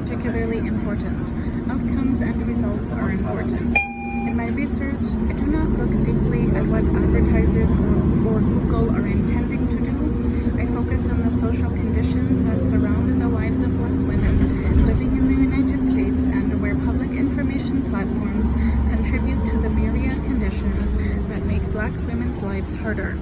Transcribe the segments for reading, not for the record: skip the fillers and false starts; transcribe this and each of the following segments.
particularly important. Outcomes and results are important. In my research, I do not look deeply at what advertisers or Google are intending to do. I focus on the social conditions that surround the lives of Black women living in the United States and where public information platforms contribute to the myriad conditions that make Black women's lives harder.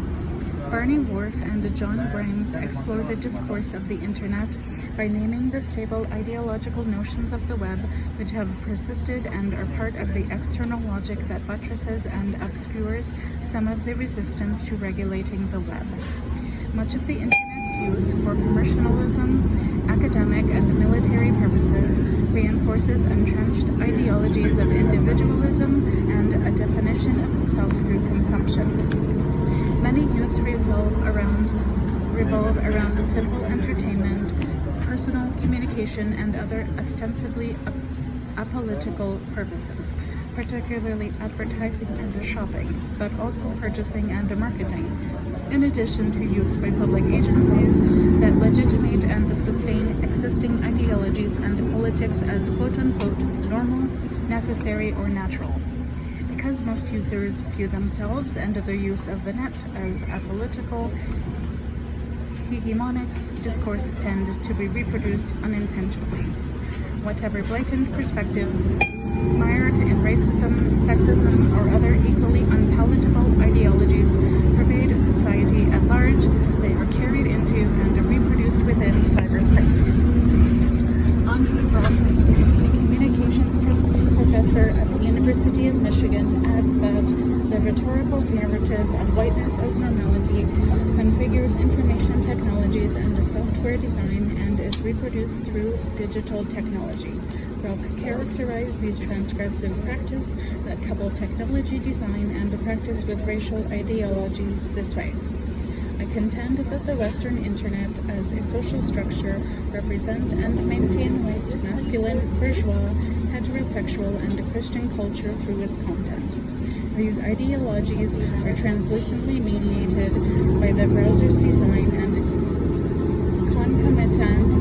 Barney Whorf and John Grimes explore the discourse of the internet by naming the stable ideological notions of the web which have persisted and are part of the external logic that buttresses and obscures some of the resistance to regulating the web. Much of the internet's use for commercialism, academic and military purposes reinforces entrenched ideologies of individualism and a definition of the self through consumption. Many use revolve around simple entertainment, personal communication, and other ostensibly apolitical purposes, particularly advertising and shopping, but also purchasing and marketing, in addition to use by public agencies that legitimate and sustain existing ideologies and politics as quote-unquote normal, necessary, or natural. Because most users view themselves and their use of the net as apolitical, hegemonic discourse tend to be reproduced unintentionally. Whatever blatant perspective, mired in racism, sexism, or other equally unpalatable ideologies pervade society at large, they are carried into and reproduced within cyberspace. Andre Brock, a communications professor at the University of Michigan, adds that the rhetorical narrative of whiteness as normality configures information technologies and software design and is reproduced through digital technology. Brock characterized these transgressive practices that couple technology design and practice with racial ideologies this way. I contend that the Western Internet as a social structure represent and maintain white, masculine, bourgeois, heterosexual, and Christian culture through its content. These ideologies are translucently mediated by the browser's design and concomitant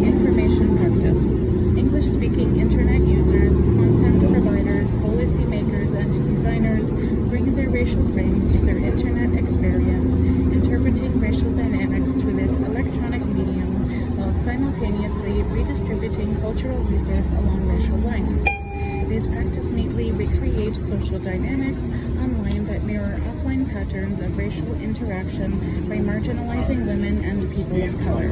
information practice. English-speaking Internet users, content providers, policymakers, and designers bring their racial frames to their Internet experience, interpreting racial dynamics through this electronic medium while simultaneously redistributing cultural resources along racial lines. These practices neatly recreate social dynamics online that mirror offline patterns of racial interaction by marginalizing women and people of color.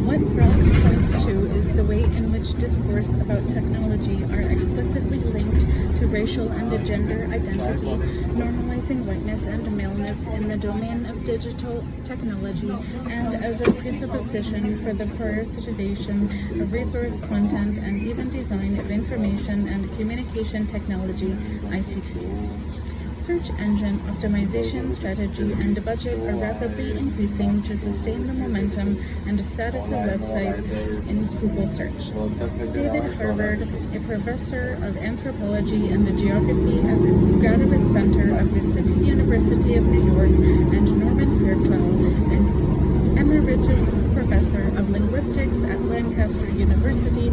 What Brock points to is the way in which discourse about technology are explicitly linked to racial and gender identity, normalizing whiteness and maleness in the domain of digital technology, and as a presupposition for the prioritization of resource content and even design of information and communication technology, ICTs. Search engine optimization strategy and budget are rapidly increasing to sustain the momentum and status of website in Google search. David Harvard, a professor of anthropology and geography at the Graduate Center of the City University of New York, and Norman Fairclough, an emeritus professor of linguistics at Lancaster University,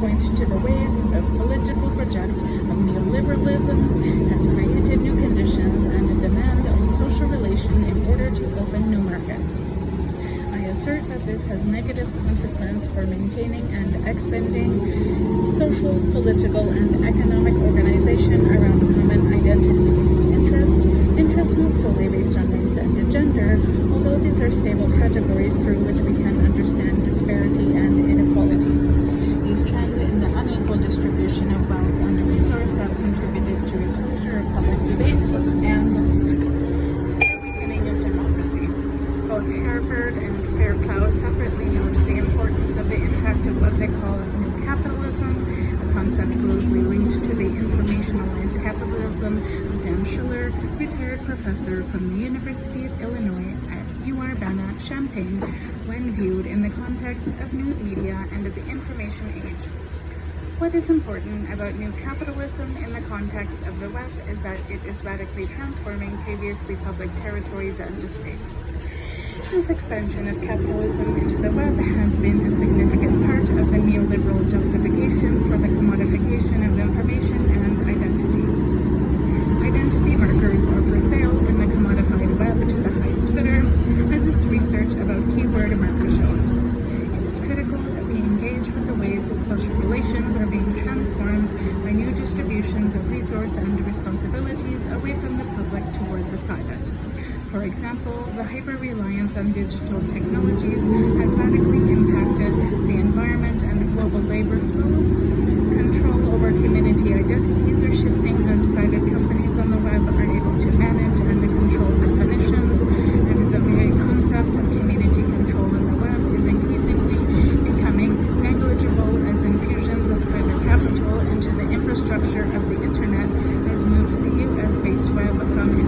point to the ways the political project of neoliberalism has created new conditions and a demand on social relation in order to open new market. I assert that this has negative consequence for maintaining and expanding social, political, and economic organization around common identity-based interest not solely based on race and gender, although these are stable categories through which we can understand disparity and inequality. These trends in the unequal distribution of wealth and resource have contributed to a culture of public debate and the weakening of democracy. Both Harvard and Fairclough separately note the importance of the impact of what they call new capitalism, a concept closely linked to the informationalized capitalism of Dan Schiller, retired professor from the University of Illinois at Urbana-Champaign, when viewed in the context of new media and of the information age. What is important about new capitalism in the context of the web is that it is radically transforming previously public territories and space. This expansion of capitalism into the web has been a significant part of the neoliberal justification for the commodification of information and identity. Identity markers are for sale in the commodified web to the highest bidder, as this research about keyword marker shows. It is critical that we engage with the ways that social relations are being transformed by new distributions of resource and responsibilities away from the public toward the private. For example, the hyper-reliance on digital technologies has radically impacted the environment and global labor flows. Control over community identities are shifting as private companies on the web are able to manage and control definitions, and the very concept of community control on the web is increasingly becoming negligible as infusions of private capital into the infrastructure of the internet has moved the US-based web from